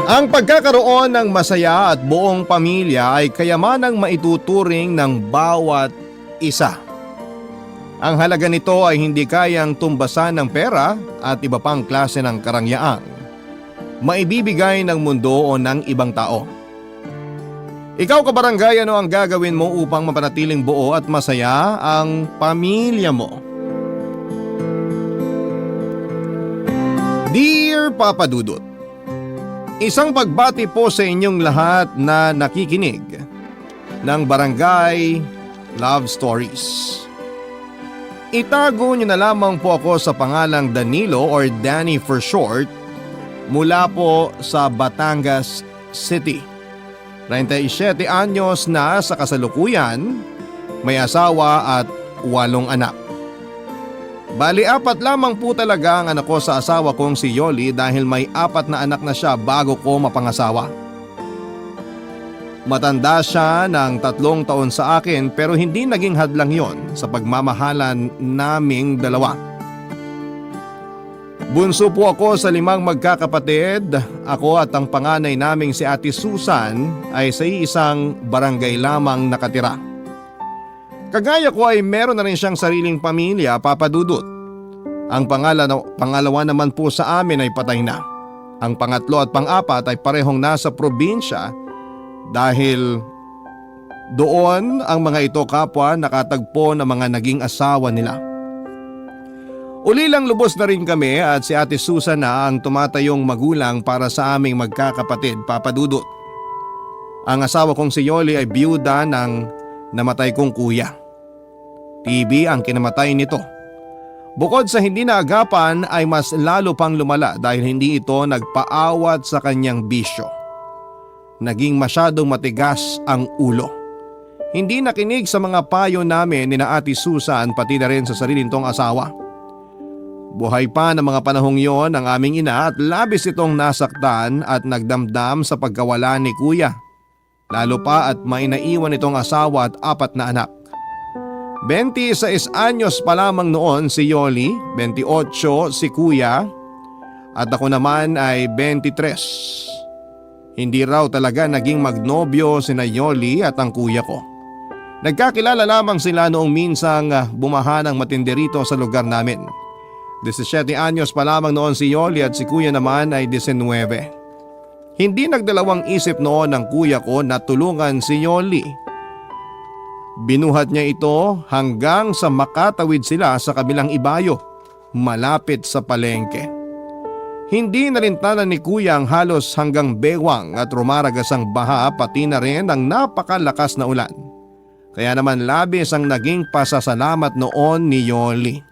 Ang pagkakaroon ng masaya at buong pamilya ay kayamanang maituturing ng bawat isa. Ang halaga nito ay hindi kayang tumbasan ng pera at iba pang klase ng karangyaan maibibigay ng mundo o ng ibang tao. Ikaw kabarangay, ano ang gagawin mo upang mapanatiling buo at masaya ang pamilya mo? Dear Papa Dudut, isang pagbati po sa inyong lahat na nakikinig ng Barangay Love Stories. Itago niyo na lamang po ako sa pangalang Danilo or Danny for short mula po sa Batangas City. 37 anyos na sa kasalukuyan, may asawa at 8 anak. Bali 4 lamang po talaga ang anak ko sa asawa kong si Yoli dahil may 4 na anak na siya bago ko mapangasawa. Matanda siya ng 3 taon sa akin pero hindi naging hadlang yon sa pagmamahalan naming dalawa. Bunso po ako sa 5 magkakapatid. Ako at ang panganay naming si Ate Susan ay sa isang barangay lamang nakatira. Kagaya ko ay meron na rin siyang sariling pamilya, Papa Dudut. Ang pangalawa naman po sa amin ay patay na. Ang pangatlo at pang-4 ay parehong nasa probinsya dahil doon ang mga ito kapwa nakatagpo ng mga naging asawa nila. Ulilang lubos na rin kami at si Ate Susan na ang tumatayong magulang para sa aming magkakapatid, Papa Dudut. Ang asawa kong si Yoli ay biyuda ng namatay kong kuya. TB ang kinamatay nito. Bukod sa hindi naagapan ay mas lalo pang lumala dahil hindi ito nagpaawat sa kanyang bisyo. Naging masyadong matigas ang ulo. Hindi nakinig sa mga payo namin ni na Ate Susan pati na rin sa sarili nitong asawa. Buhay pa ng mga panahong yon ang aming ina at labis itong nasaktan at nagdamdam sa pagkawala ni kuya. Lalo pa at may naiwan itong asawa at 4 na anak. 26 anyos pa lamang noon si Yoli, 28 si kuya at ako naman ay 23. Hindi raw talaga naging magnobyo sina Yoli at ang kuya ko. Nagkakilala lamang sila noong minsang bumaha ng matindi rito sa lugar namin. 17 anyos pa lamang noon si Yoli at si kuya naman ay 19. Hindi nagdalawang isip noon ng kuya ko na tulungan si Yoli. Binuhat niya ito hanggang sa makatawid sila sa kabilang ibayo, malapit sa palengke. Hindi narintanan ni kuya ang halos hanggang bewang at rumaragas ang baha pati na rin ang napakalakas na ulan. Kaya naman labis ang naging pasasalamat noon ni Yoli.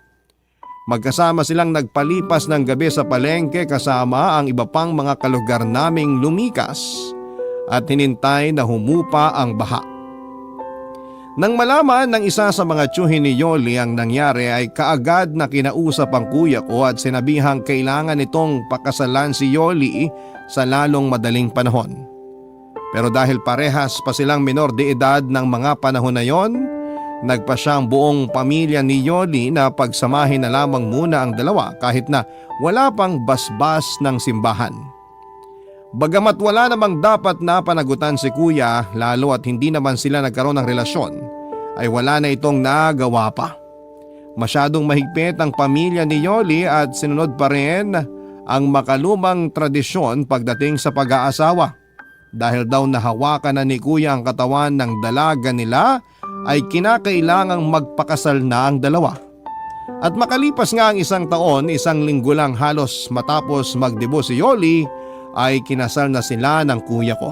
Magkasama silang nagpalipas ng gabi sa palengke kasama ang iba pang mga kalugar naming lumikas at hinintay na humupa ang baha. Nang malaman ng isa sa mga tiyuhin ni Yoli ang nangyari ay kaagad na kinausap ang kuya ko at sinabihang kailangan itong pakasalan si Yoli sa lalong madaling panahon. Pero dahil parehas pa silang menor de edad ng mga panahon na yon, nagpa siyang buong pamilya ni Yoli na pagsamahin na lamang muna ang dalawa kahit na wala pang basbas ng simbahan. Bagamat wala namang dapat na panagutan si kuya lalo at hindi naman sila nagkaroon ng relasyon, ay wala na itong nagawa pa. Masyadong mahigpit ang pamilya ni Yoli at sinunod pa rin ang makalumang tradisyon pagdating sa pag-aasawa. Dahil daw nahawakan na ni kuya ang katawan ng dalaga nila ay kinakailangang magpakasal na ang dalawa. At makalipas nga ang 1 taon, 1 linggo lang halos matapos magdebo si Yoli ay kinasal na sila ng kuya ko.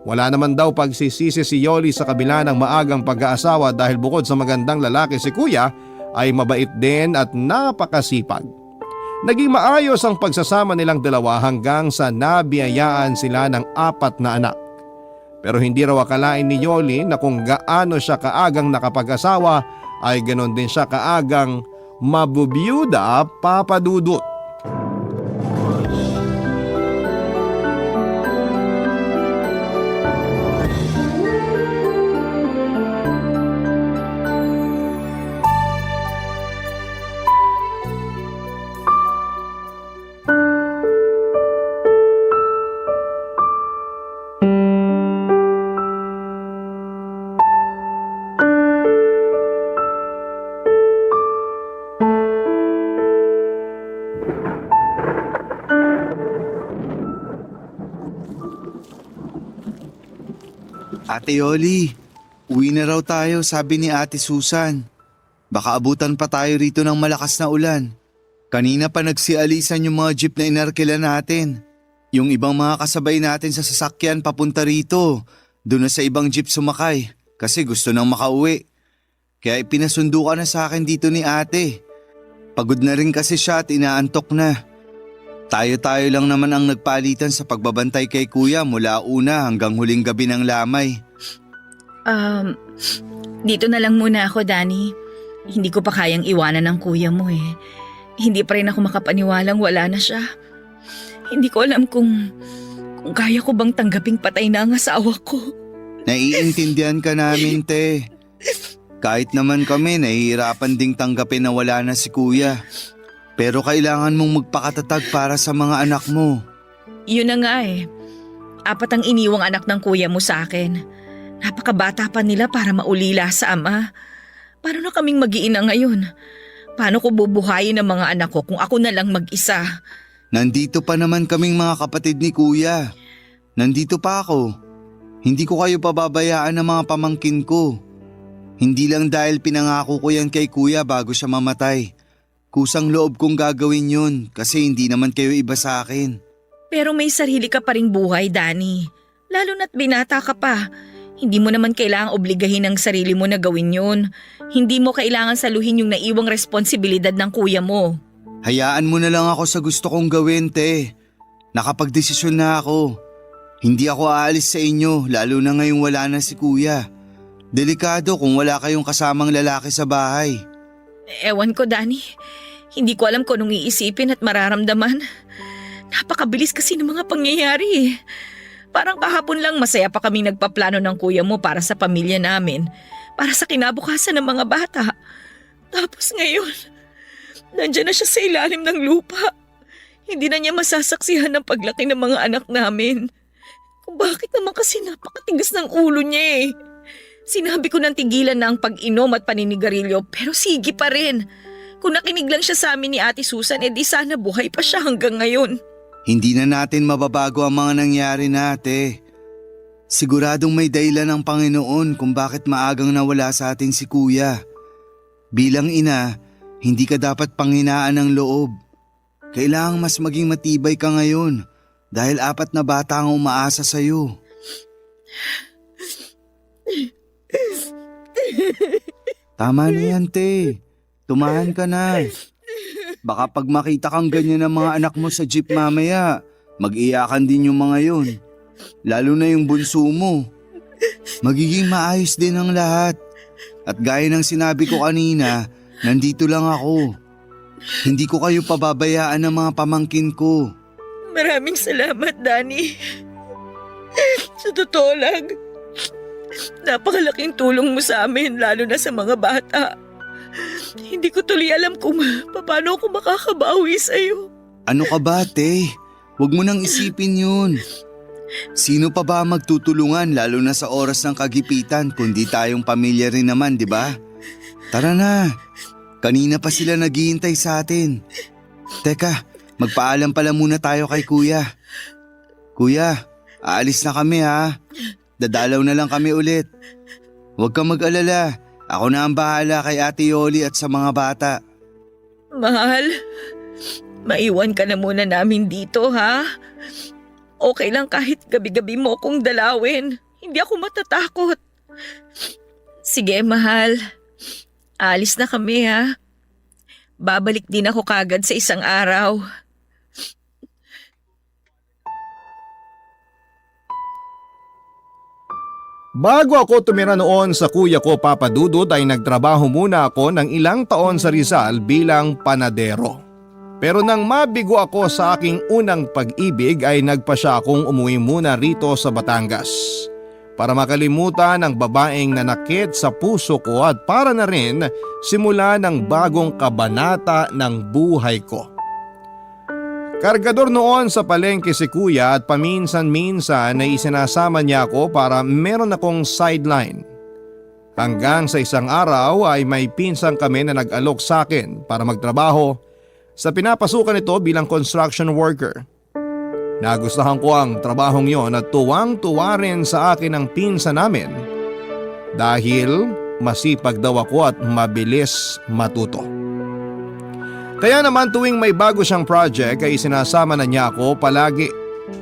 Wala naman daw pagsisisi si Yoli sa kabila ng maagang pag-aasawa dahil bukod sa magandang lalaki si kuya ay mabait din at napakasipag. Naging maayos ang pagsasama nilang dalawa hanggang sa nabiyayaan sila ng 4 na anak. Pero hindi raw akalain ni Yoli na kung gaano siya kaagang nakapag-asawa ay ganon din siya kaagang mabubiyuda, Papa Dudut. Ate Yoli, uwi na raw tayo, sabi ni Ate Susan. Baka abutan pa tayo rito ng malakas na ulan. Kanina pa nagsialisan yung mga jeep na inarkila natin. Yung ibang mga kasabay natin sa sasakyan papunta rito. Doon na sa ibang jeep sumakay kasi gusto nang makauwi. Kaya ipinasundo ka na sa akin dito ni ate. Pagod na rin kasi siya at inaantok na. Tayo-tayo lang naman ang nagpalitan sa pagbabantay kay kuya mula una hanggang huling gabi ng lamay. Dito na lang muna ako, Danny. Hindi ko pa kayang iwanan ng kuya mo eh. Hindi pa rin ako makapaniwalang wala na siya. Hindi ko alam kung kaya ko bang tanggaping patay na ang asawa ko. Naiintindihan ka namin, te. Kahit naman kami, nahihirapan ding tanggapin na wala na si kuya. Pero kailangan mong magpakatatag para sa mga anak mo. Yun na nga eh. 4 ang iniwang anak ng kuya mo sa akin. Napakabata pa nila para maulila sa ama. Paano na kaming mag-iina ngayon? Paano ko bubuhayin ang mga anak ko kung ako na lang mag-isa? Nandito pa naman kaming mga kapatid ni kuya. Nandito pa ako. Hindi ko kayo pababayaan ng mga pamangkin ko. Hindi lang dahil pinangako ko yan kay kuya bago siya mamatay. Kusang loob kong gagawin yun kasi hindi naman kayo iba sa akin. Pero may sarili ka pa ring buhay, Danny. Lalo na't binata ka pa. Hindi mo naman kailangang obligahin ang sarili mo na gawin yun. Hindi mo kailangan saluhin yung naiwang responsibilidad ng kuya mo. Hayaan mo na lang ako sa gusto kong gawin, te. Nakapagdesisyon na ako. Hindi ako aalis sa inyo lalo na ngayong wala na si kuya. Delikado kung wala kayong kasamang lalaki sa bahay. Ewan ko, Danny. Hindi ko alam kung anong iisipin at mararamdaman. Napakabilis kasi ng mga pangyayari. Parang kahapon lang masaya pa kaming nagpaplano ng kuya mo para sa pamilya namin. Para sa kinabukasan ng mga bata. Tapos ngayon, nandiyan na siya sa ilalim ng lupa. Hindi na niya masasaksihan ng paglaki ng mga anak namin. Kung bakit naman kasi napakatigas ng ulo niya eh. Sinabi ko nang tigilan na ang pag-inom at paninigarilyo pero sige pa rin. Kung nakinig lang siya sa amin ni Ate Susan, edi sana buhay pa siya hanggang ngayon. Hindi na natin mababago ang mga nangyari nate. Siguradong may dahilan ng Panginoon kung bakit maagang nawala sa atin si kuya. Bilang ina, hindi ka dapat panghinaan ng loob. Kailangang mas maging matibay ka ngayon dahil 4 na bata ang umaasa sa'yo. Tama na yan, te. Tumahan ka na. Baka pag makita kang ganyan ng mga anak mo sa jeep mamaya, mag-iyakan din yung mga yun. Lalo na yung bunso mo. Magiging maayos din ang lahat. At gaya ng sinabi ko kanina, nandito lang ako. Hindi ko kayo pababayaan ng mga pamangkin ko. Maraming salamat, Danny. Sa totoo lang, napakalaking tulong mo sa amin lalo na sa mga bata. Hindi ko tuloy alam kung paano ako makakabawi sa'yo. Ano ka ba, te? Huwag mo nang isipin yun. Sino pa ba magtutulungan lalo na sa oras ng kagipitan kundi tayong pamilya rin naman, di ba? Tara na. Kanina pa sila naghihintay sa atin. Teka, magpaalam pala muna tayo kay kuya. Kuya, aalis na kami ha. Dadalaw na lang kami ulit. Huwag kang mag-alala. Ako na ang bahala kay Ate Yoli at sa mga bata. Mahal, maiwan ka na muna namin dito ha. Okay lang kahit gabi-gabi mo akong dalawin. Hindi ako matatakot. Sige mahal, alis na kami ha. Babalik din ako kagad sa isang araw. Bago ako tumira noon sa kuya ko Papa Dudut ay nagtrabaho muna ako ng ilang taon sa Rizal bilang panadero. Pero nang mabigo ako sa aking unang pag-ibig ay nagpasya akong umuwi muna rito sa Batangas. Para makalimutan ang babaeng nanakit sa puso ko at para na rin simula ng bagong kabanata ng buhay ko. Kargador noon sa palengke si kuya at paminsan-minsan ay isinasama niya ako para meron akong sideline. Hanggang sa isang araw ay may pinsang kami na nag-alok sa akin para magtrabaho sa pinapasukan nito bilang construction worker. Nagustuhan ko ang trabahong yon at tuwang-tuwa rin sa akin ang pinsan namin dahil masipag daw ako at mabilis matuto. Kaya naman tuwing may bago siyang project ay sinasama na niya ako palagi.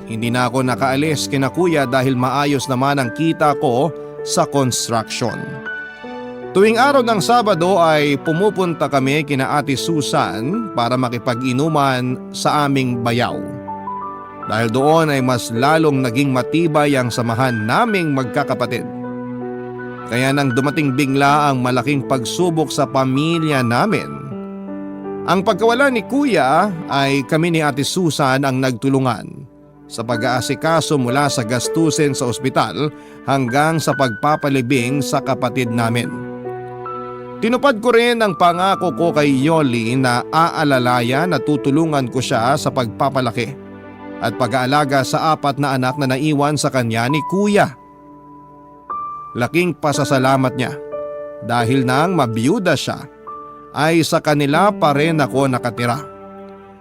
Hindi na ako nakaalis kina kuya dahil maayos naman ang kita ko sa construction. Tuwing araw ng Sabado ay pumupunta kami kina Ate Susan para makipag-inuman sa aming bayaw. Dahil doon ay mas lalong naging matibay ang samahan naming magkakapatid. Kaya nang dumating bigla ang malaking pagsubok sa pamilya namin, ang pagkawala ni Kuya ay kami ni Ate Susan ang nagtulungan sa pag-aasikaso mula sa gastusin sa ospital hanggang sa pagpapalibing sa kapatid namin. Tinupad ko rin ang pangako ko kay Yoli na aalalayan at tutulungan ko siya sa pagpapalaki at pag-aalaga sa 4 na anak na naiwan sa kanya ni Kuya. Laking pasasalamat niya dahil nang mabiyuda siya ay sa kanila pa rin ako nakatira.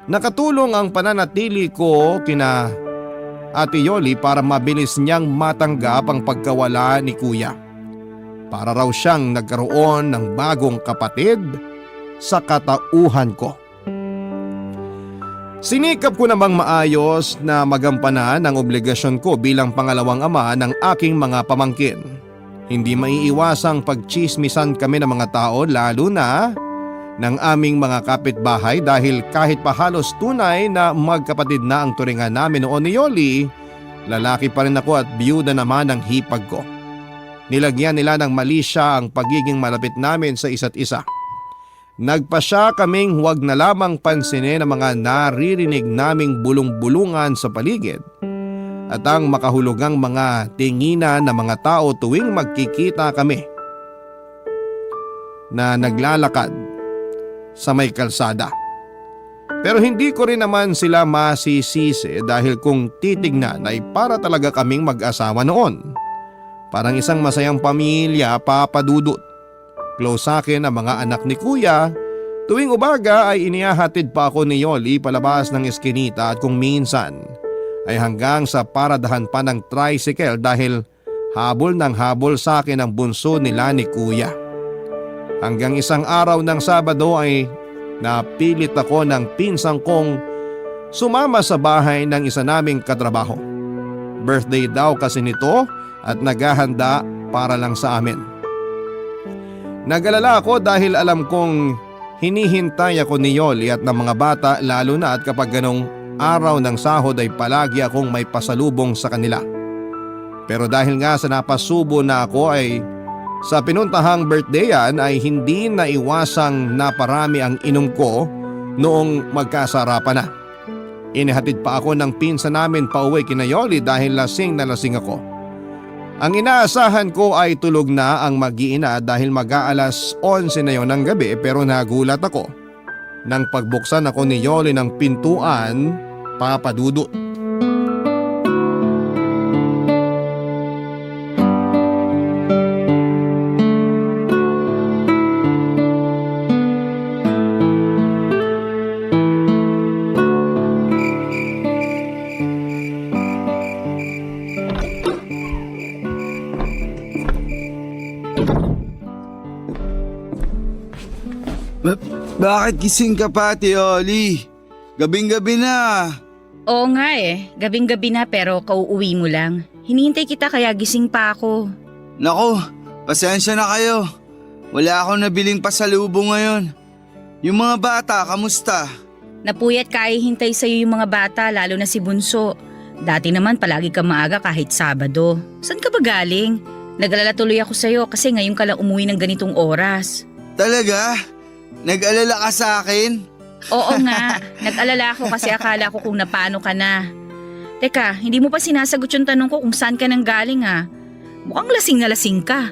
Nakatulong ang pananatili ko kina Ate Yoli para mabilis niyang matanggap ang pagkawala ni Kuya. Para raw siyang nagkaroon ng bagong kapatid sa katauhan ko. Sinikap ko namang maayos na magampanan ang obligasyon ko bilang pangalawang ama ng aking mga pamangkin. Hindi maiiwasang pagtsismisan kami ng mga tao lalo na ng aming mga kapitbahay dahil kahit pa halos tunay na magkapatid na ang turingan namin noon ni Yoli, lalaki pa rin ako at biyuda naman ang hipag ko. Nilagyan nila ng mali siya ang pagiging malapit namin sa isa't isa. Nagpasya kaming huwag na lamang pansinin ang mga naririnig naming bulong-bulungan sa paligid at ang makahulugang mga tinginan ng mga tao tuwing magkikita kami na naglalakad sa may kalsada. Pero hindi ko rin naman sila masisisi dahil kung titignan ay para talaga kaming mag-asawa noon. Parang isang masayang pamilya, Papa Dudut. Close sa akin ang mga anak ni Kuya. Tuwing umaga ay inihahatid pa ako ni Yoli palabas ng eskinita at kung minsan ay hanggang sa paradahan pa ng tricycle dahil habol ng habol sa akin ang bunso nila ni Kuya. Hanggang isang araw ng Sabado ay napilit ako ng pinsang kong sumama sa bahay ng isa naming katrabaho. Birthday daw kasi nito at naghahanda para lang sa amin. Nag-alala ako dahil alam kong hinihintay ako ni Yoli at ng mga bata lalo na at kapag ganong araw ng sahod ay palagi akong may pasalubong sa kanila. Pero dahil nga sa napasubo na ako ay sa pinuntahang birthdayan ay hindi na iwasang naparami ang inom ko noong magkasarapan na. Inihatid pa ako ng pinsan namin pauwi kina Yoli dahil lasing na lasing ako. Ang inaasahan ko ay tulog na ang mag-iina dahil mag-aalas 11 na yon ng gabi pero nagulat ako nang pagbuksan ako ni Yoli ng pintuan, Papa Dudut. Bakit gising ka pa, Ate Yoli? Gabing-gabi na. Oo nga gabing-gabi na pero kauuwi mo lang. Hinihintay kita kaya gising pa ako. Naku, pasensya na kayo. Wala akong nabiling pasalubong ngayon. Yung mga bata, kamusta? Napuyat kaya hintay sa'yo yung mga bata lalo na si Bunso. Dati naman palagi ka maaga kahit Sabado. Saan ka ba galing? Nag-alala tuloy ako sa'yo kasi ngayon ka lang umuwi ng ganitong oras. Talaga? Nag-alala ka sa akin? Oo nga, nag-alala ako kasi akala ko kung napano ka na. Teka, hindi mo pa sinasagot yung tanong ko kung saan ka nang galing ah. Mukhang lasing na lasing ka.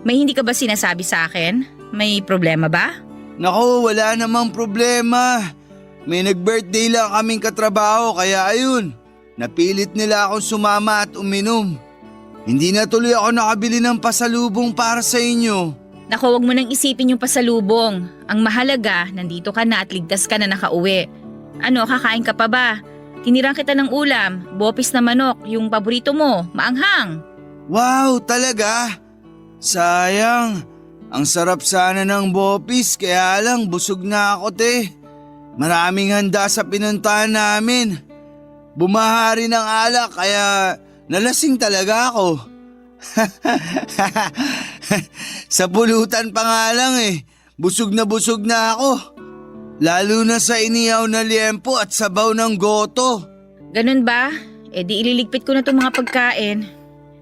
May hindi ka ba sinasabi sa akin? May problema ba? Naku, wala namang problema. May nag-birthday lang kaming katrabaho kaya ayun, napilit nila akong sumama at uminom. Hindi na tuloy ako nakabili ng pasalubong para sa inyo. Naku, wag mo nang isipin yung pasalubong. Ang mahalaga, nandito ka na at ligtas ka na nakauwi. Ano, kakain ka pa ba? Tinirang kita ng ulam, bopis na manok, yung paborito mo, maanghang. Wow, talaga? Sayang. Ang sarap sana ng bopis, kaya lang busog na ako, te. Maraming handa sa pinuntahan namin. Bumaha rin ng alak kaya nalasing talaga ako. Sa pulutan pa nga lang busog na ako. Lalo na sa inihaw na liempo at sabaw ng goto. Ganun ba? E di ililigpit ko na itong mga pagkain.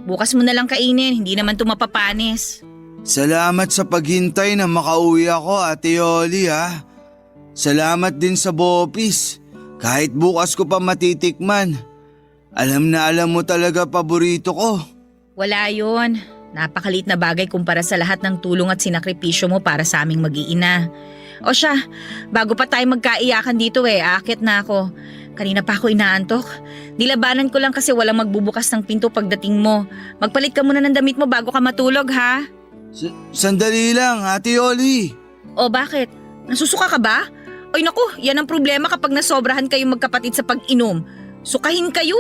Bukas mo na lang kainin, hindi naman ito mapapanis. Salamat sa paghintay na makauwi ako, Ate Yoli ha. Salamat din sa bopis. Kahit bukas ko pa matitikman. Alam na alam mo talaga paborito ko. Wala yon. Napakalit na bagay kumpara sa lahat ng tulong at sinakripisyo mo para sa aming mag-iina. O siya, bago pa tayo magkaiyakan dito aakit na ako. Kanina pa ako inaantok. Nilabanan ko lang kasi walang magbubukas ng pinto pagdating mo. Magpalit ka muna ng damit mo bago ka matulog ha. Sandali lang, Ate Yoli. O bakit? Nasusuka ka ba? Oy naku, yan ang problema kapag nasobrahan kayong magkapatid sa pag-inom. Sukahin kayo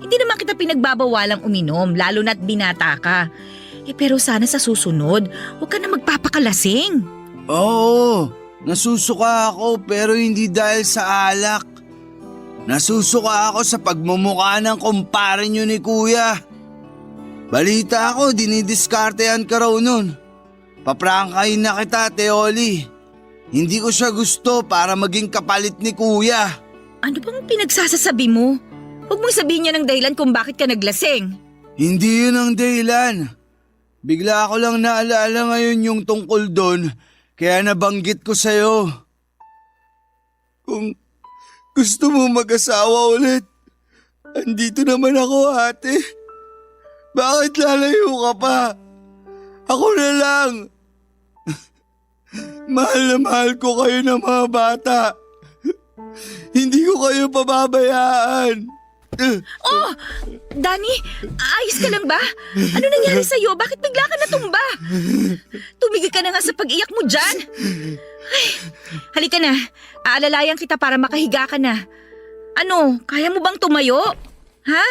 Hindi naman kita pinagbabawalang uminom, lalo na't binata ka. Pero sana sa susunod, huwag ka na magpapakalasing. Oo, nasusuka ako pero hindi dahil sa alak. Nasusuka ako sa pagmumukha ng kumpare nyo ni Kuya. Balita ako, dinidiskartehan ka raw nun. Paprangkahin na kita, Teoli. Hindi ko siya gusto para maging kapalit ni Kuya. Ano bang pinagsasasabi mo? Huwag mong sabihin niya ng dahilan kung bakit ka naglasing. Hindi yun ang dahilan. Bigla ko lang naalala ngayon yung tungkol doon, kaya nabanggit ko sa'yo. Kung gusto mo mag-asawa ulit, andito naman ako, ate. Bakit lalayo ka pa? Ako na lang. Mahal na mahal ko kayo ng mga bata. Hindi ko kayo pababayaan. Oh! Danny, ayos ka lang ba? Ano nangyari sa'yo? Bakit bigla ka natumba? Tumigil ka na nga sa pag-iyak mo dyan. Ay, halika na. Aalalayan kita para makahiga ka na. Ano, kaya mo bang tumayo? Ha?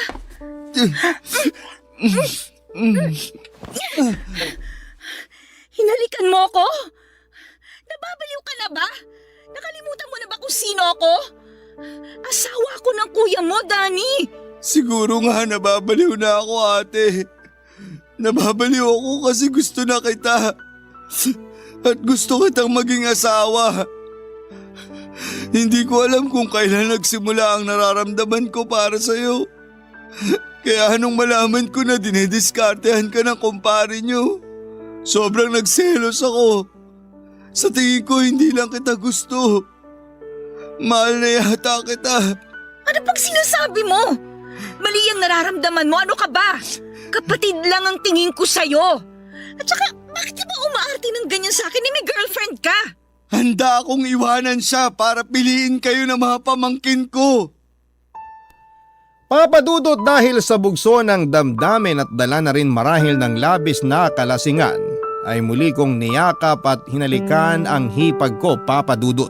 Hinalikan mo ko? Nababaliw ka na ba? Nakalimutan mo na ba kung sino ako? Asawa ko ng kuya mo, Danny. Siguro nga nababaliw na ako, ate. Nababaliw ako kasi gusto na kita. At gusto kitang maging asawa. Hindi ko alam kung kailan nagsimula ang nararamdaman ko para sa'yo. Kaya nung malaman ko na dinidiskartehan ka ng kumpare nyo, sobrang nagselos ako. Sa tingin ko hindi lang kita gusto. Mahal na yata kita. Ano pag sinasabi mo? Mali ang nararamdaman mo, ano ka ba? Kapatid lang ang tingin ko sa'yo. At saka, bakit ka ba umaarte ng ganyan sa akin? May girlfriend ka. Handa akong iwanan siya para piliin kayo ng mga pamangkin ko. Papadudot dahil sa bugso ng damdamin at dala na rin marahil ng labis na kalasingan, ay muli kong niyakap at hinalikan ang hipag ko, Papadudot.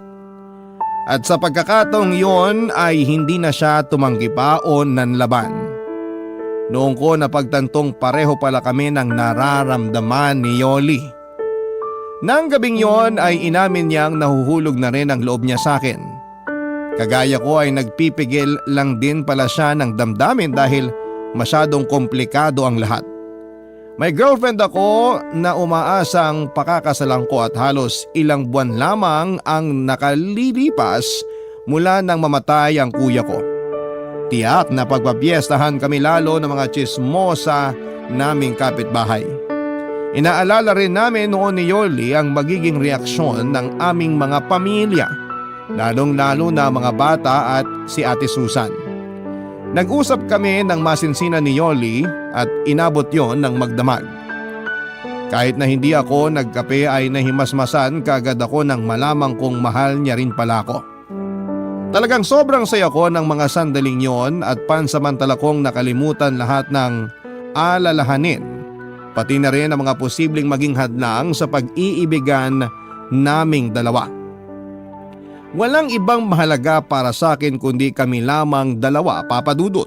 At sa pagkakataong yon ay hindi na siya tumanggi pa o nanlaban. Noong ko napagtantong pareho pala kami ng nararamdaman ni Yoli. Nang gabing yon ay inamin niyang nahuhulog na rin ang loob niya sa akin. Kagaya ko ay nagpipigil lang din pala siya ng damdamin dahil masyadong komplikado ang lahat. May girlfriend ako na umaasang pakakasalan ko at halos ilang buwan lamang ang nakalilipas mula nang mamatay ang kuya ko. Tiyak na pagpapiestahan kami lalo ng mga tsismosa naming kapitbahay. Inaalala rin namin noon ni Yoli ang magiging reaksyon ng aming mga pamilya, lalong-lalo na mga bata at si Ate Susan. Nag-usap kami ng masinsinan ni Yoli at inabot yon ng magdamag. Kahit na hindi ako nagkape ay nahimasmasan kagad ako nang malamang kong mahal niya rin pala ako. Talagang sobrang saya ko ng mga sandaling yon at pansamantala kong nakalimutan lahat ng alalahanin, pati na rin ang mga posibleng maging hadlang sa pag-iibigan naming dalawa. Walang ibang mahalaga para sa akin kundi kami lamang dalawa, Papa Dudut.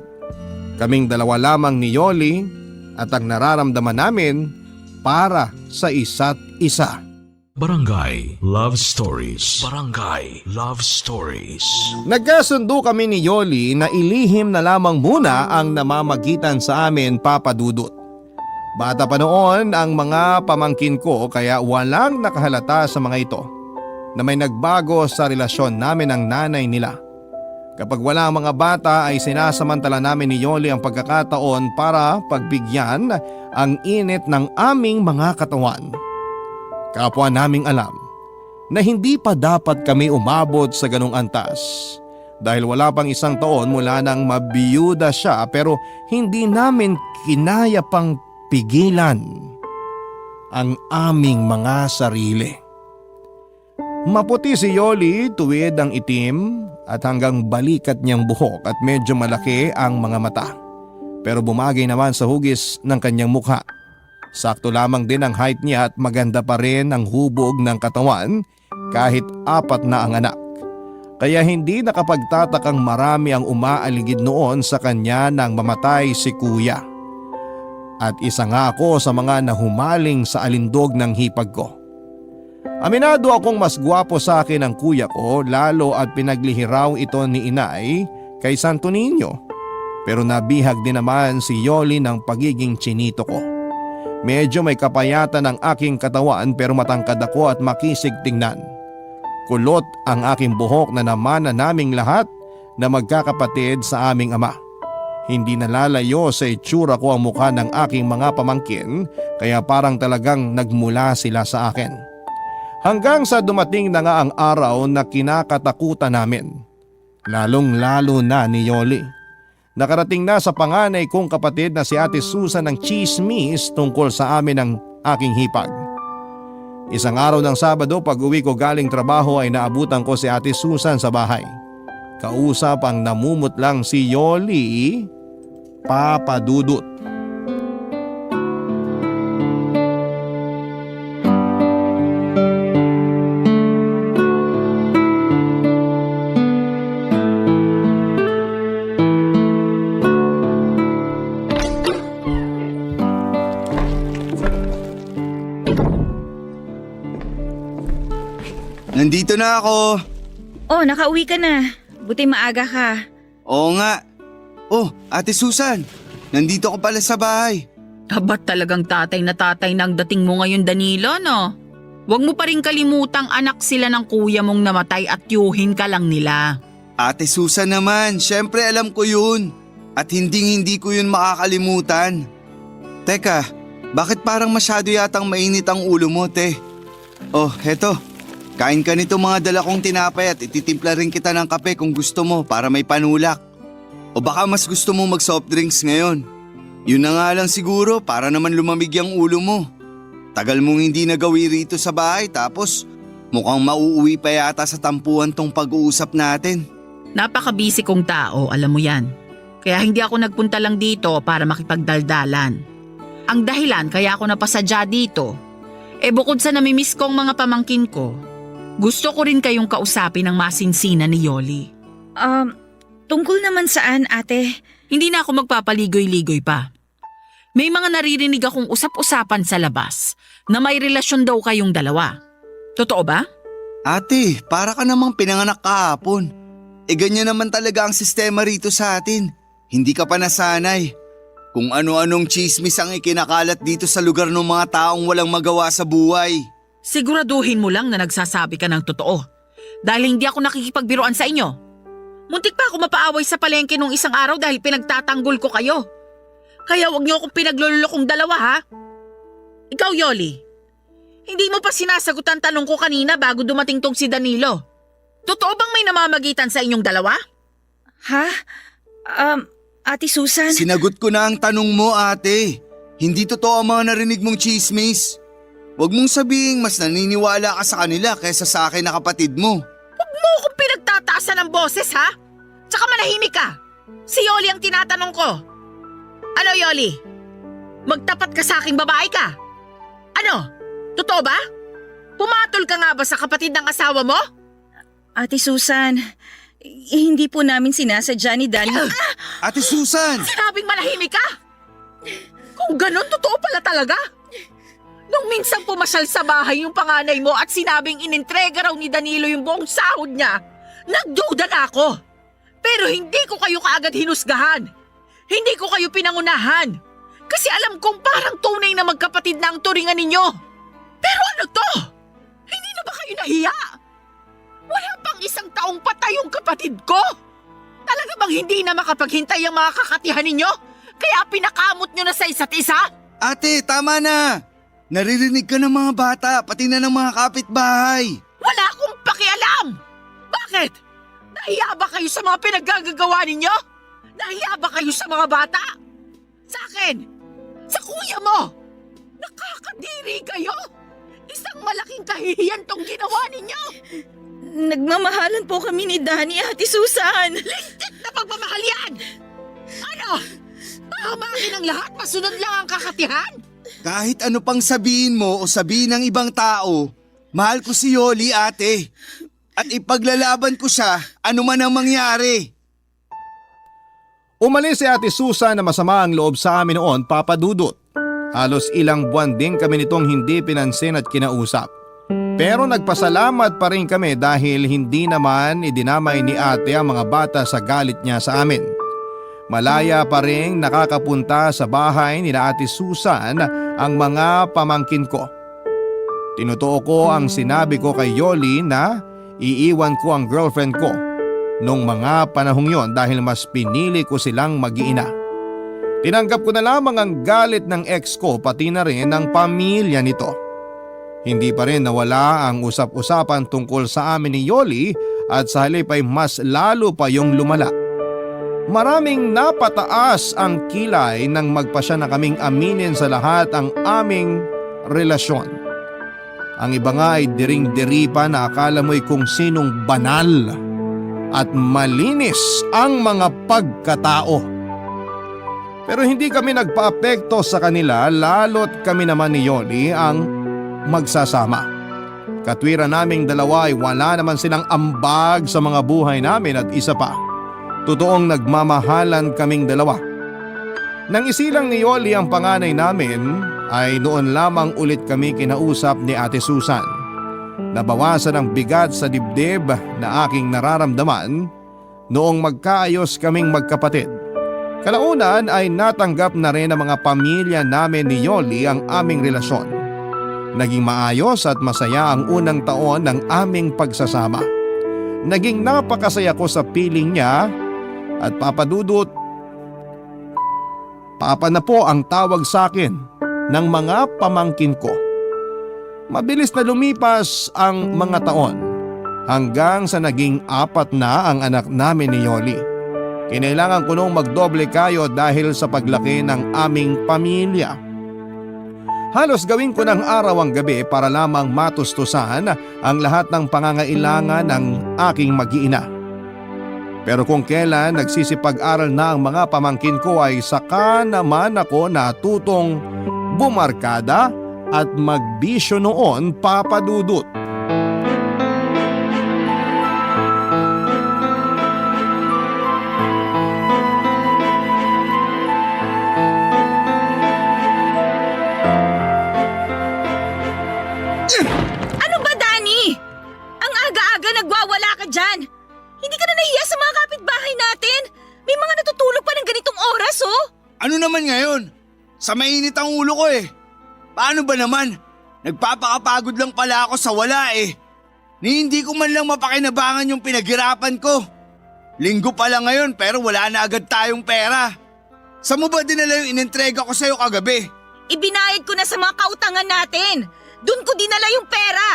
Kaming dalawa lamang ni Yoli at ang nararamdaman namin para sa isa't isa. Barangay Love Stories. Barangay Love Stories. Nagkasundo kami ni Yoli na ilihim na lamang muna ang namamagitan sa amin, Papa Dudut. Bata pa noon ang mga pamangkin ko kaya walang nakahalata sa mga ito na may nagbago sa relasyon namin ng nanay nila. Kapag wala ang mga bata ay sinasamantala namin ni Yoli ang pagkakataon para pagbigyan ang init ng aming mga katawan. Kapwa naming alam na hindi pa dapat kami umabot sa ganong antas dahil wala pang isang taon mula nang mabiyuda siya pero hindi namin kinaya pang pigilan ang aming mga sarili. Maputi si Yoli, tuwid ang itim at hanggang balikat niyang buhok at medyo malaki ang mga mata. Pero bumagay naman sa hugis ng kanyang mukha. Sakto lamang din ang height niya at maganda pa rin ang hubog ng katawan kahit 4 na ang anak. Kaya hindi nakapagtatakang marami ang umaaligid noon sa kanya nang mamatay si kuya. At isa nga ako sa mga nahumaling sa alindog ng hipag ko. Aminado akong mas gwapo sa akin ang kuya ko lalo at pinaglihiraw ito ni inay kay Santo Niño. Pero nabihag din naman si Yoli ng pagiging chinito ko. Medyo may kapayatan ang aking katawan pero matangkad ako at makisig tingnan. Kulot ang aking buhok na namana naming lahat na magkakapatid sa aming ama. Hindi nalalayo sa itsura ko ang mukha ng aking mga pamangkin kaya parang talagang nagmula sila sa akin. Hanggang sa dumating na nga ang araw na kinakatakutan namin. Lalong-lalo na ni Yoli. Nakarating na sa panganay kong kapatid na si Ate Susan ng chismis tungkol sa amin ng aking hipag. Isang araw ng Sabado pag uwi ko galing trabaho ay naabutan ko si Ate Susan sa bahay. Kausap ang namumutlang si Yoli, Papa Dudut. Nandito na ako. Oh, nakauwi ka na. Buti maaga ka. Oo nga. Oh, Ate Susan, nandito ko pala sa bahay. Ba't talagang tatay na tatay na ang dating mo ngayon, Danilo, no? Huwag mo pa rin kalimutang anak sila ng kuya mong namatay at yuhin ka lang nila. Ate Susan naman, syempre alam ko yun. At hindi ko yun makakalimutan. Teka, bakit parang masyado yatang mainit ang ulo mo, te? Oh, heto. Kain ka nito mga dala kong tinapay at ititimpla rin kita ng kape kung gusto mo para may panulak. O baka mas gusto mo mag soft drinks ngayon. Yun na nga lang siguro para naman lumamig ang ulo mo. Tagal mong hindi nagawi rito sa bahay tapos mukhang mauuwi pa yata sa tampuan tong pag-uusap natin. Napaka-busy kong tao, alam mo yan. Kaya hindi ako nagpunta lang dito para makipagdaldalan. Ang dahilan kaya ako napasadya dito, bukod sa namimiss kong mga pamangkin ko, gusto ko rin kayong kausapin ng masinsinan ni Yoli. Tungkol naman saan, ate? Hindi na ako magpapaligoy-ligoy pa. May mga naririnig akong usap-usapan sa labas na may relasyon daw kayong dalawa. Totoo ba? Ate, para ka namang pinanganak kahapon. Ganyan naman talaga ang sistema rito sa atin. Hindi ka pa nasanay. Kung ano-anong chismis ang ikinakalat dito sa lugar ng mga taong walang magawa sa buhay. Siguraduhin mo lang na nagsasabi ka ng totoo. Dahil hindi ako nakikipagbiruan sa inyo. Muntik pa ako mapaaway sa palengke nung isang araw dahil pinagtatanggol ko kayo. Kaya wag niyo akong pinaglulokong dalawa, ha? Ikaw, Yoli, hindi mo pa sinasagot ang tanong ko kanina bago dumating tong si Danilo. Totoo bang may namamagitan sa inyong dalawa? Ha? Ate Susan? Sinagot ko na ang tanong mo, ate. Hindi totoo ang mga narinig mong chismis. Huwag mong sabihing mas naniniwala ka sa kanila kaysa sa akin na kapatid mo. Huwag mo akong pinagtataasan ng boses, ha? Tsaka manahimik ka. Si Yoli ang tinatanong ko. Ano, Yoli? Magtapat ka sa aking babae ka? Ano? Totoo ba? Pumatol ka nga ba sa kapatid ng asawa mo? Ate Susan, hindi po namin sinasadya ni Danny. Ate Susan! Sinabing manahimik ka! Kung ganun, totoo pala talaga. Nung minsan pumasyal sa bahay yung panganay mo at sinabing inintrega raw ni Danilo yung buong sahod niya, nagduda na ako. Pero hindi ko kayo kaagad hinusgahan. Hindi ko kayo pinangunahan. Kasi alam kong parang tunay na magkapatid na ang turingan ninyo. Pero ano to? Hindi na ba kayo nahiya? Wala pang 1 taong patay yung kapatid ko. Talaga bang hindi na makapaghintay ang mga kakatihan ninyo? Kaya pinakamot nyo na sa isa't isa? Ate, tama na! Naririnig ka ng mga bata, pati na ng mga kapitbahay. Wala akong pakialam! Bakit? Nahiya ba kayo sa mga pinaggagawa ninyo? Nahiya ba kayo sa mga bata? Sa akin? Sa kuya mo? Nakakadiri kayo? Isang malaking kahihiyan tong ginawa ninyo! Nagmamahalan po kami ni Danny, Ate Susan. Lintik na pagmamahal yan! Ano? Pahamakin ang lahat, masunod lang ang kakatihan? Kahit ano pang sabihin mo o sabihin ng ibang tao, mahal ko si Yoli, ate. At ipaglalaban ko siya, ano man ang mangyari. Umalis si Ate Susan na masama ang loob sa amin noon, Papa Dudut. Halos ilang buwan din kami nitong hindi pinansin at kinausap. Pero nagpasalamat pa rin kami dahil hindi naman idinamay ni ate ang mga bata sa galit niya sa amin. Malaya pa rin nakakapunta sa bahay nila Ate Susan ang mga pamangkin ko. Tinutuo ko ang sinabi ko kay Yoli na iiwan ko ang girlfriend ko nung mga panahong yon dahil mas pinili ko silang mag-iina. Tinanggap ko na lamang ang galit ng ex ko pati na rin ang pamilya nito. Hindi pa rin nawala ang usap-usapan tungkol sa amin ni Yoli at sa halip ay mas lalo pa yung lumala. Maraming napataas ang kilay nang magpasya na kaming aminin sa lahat ang aming relasyon. Ang iba nga ay diring-diri pa na akala mo'y kung sinong banal at malinis ang mga pagkatao. Pero hindi kami nagpaapekto sa kanila lalo't kami naman ni Yoli ang magsasama. Katwiran naming dalawa ay wala naman silang ambag sa mga buhay namin at isa pa, totoong nagmamahalan kaming dalawa. Nang isilang ni Yoli ang panganay namin ay noon lamang ulit kami kinausap ni Ate Susan. Nabawasan ang bigat sa dibdib na aking nararamdaman noong magkaayos kaming magkapatid. Kalaunan ay natanggap na rin ng mga pamilya namin ni Yoli ang aming relasyon. Naging maayos at masaya ang unang taon ng aming pagsasama. Naging napakasaya ko sa piling niya at Papa Dudut, Papa na po ang tawag sa akin ng mga pamangkin ko. Mabilis na lumipas ang mga taon hanggang sa naging 4 na ang anak namin ni Yoli. Kinailangan ko nung magdoble kayo dahil sa paglaki ng aming pamilya. Halos gawin ko ng araw ang gabi para lamang matustusan ang lahat ng pangangailangan ng aking mag-iina. Pero kung kailan nagsisipag-aral na ang mga pamangkin ko ay saka naman ako natutong bumarkada at magbisyo noon, Papa Dudut. Ano ba, Danny? Ang aga-aga nagwawala ka dyan. Hindi ka na nahiya sa mga kapitbahay natin. May mga natutulog pa ng ganitong oras, oh. Ano naman ngayon? Sa mainit ang ulo ko eh. Paano ba naman? Nagpapakapagod lang pala ako sa wala eh. Ni hindi ko man lang mapakinabangan yung pinaghirapan ko. Linggo pa lang ngayon pero wala na agad tayong pera. Saan mo ba dinala yung inintrega ko sa'yo kagabi? Ibinayad ko na sa mga kautangan natin. Doon ko dinala yung pera.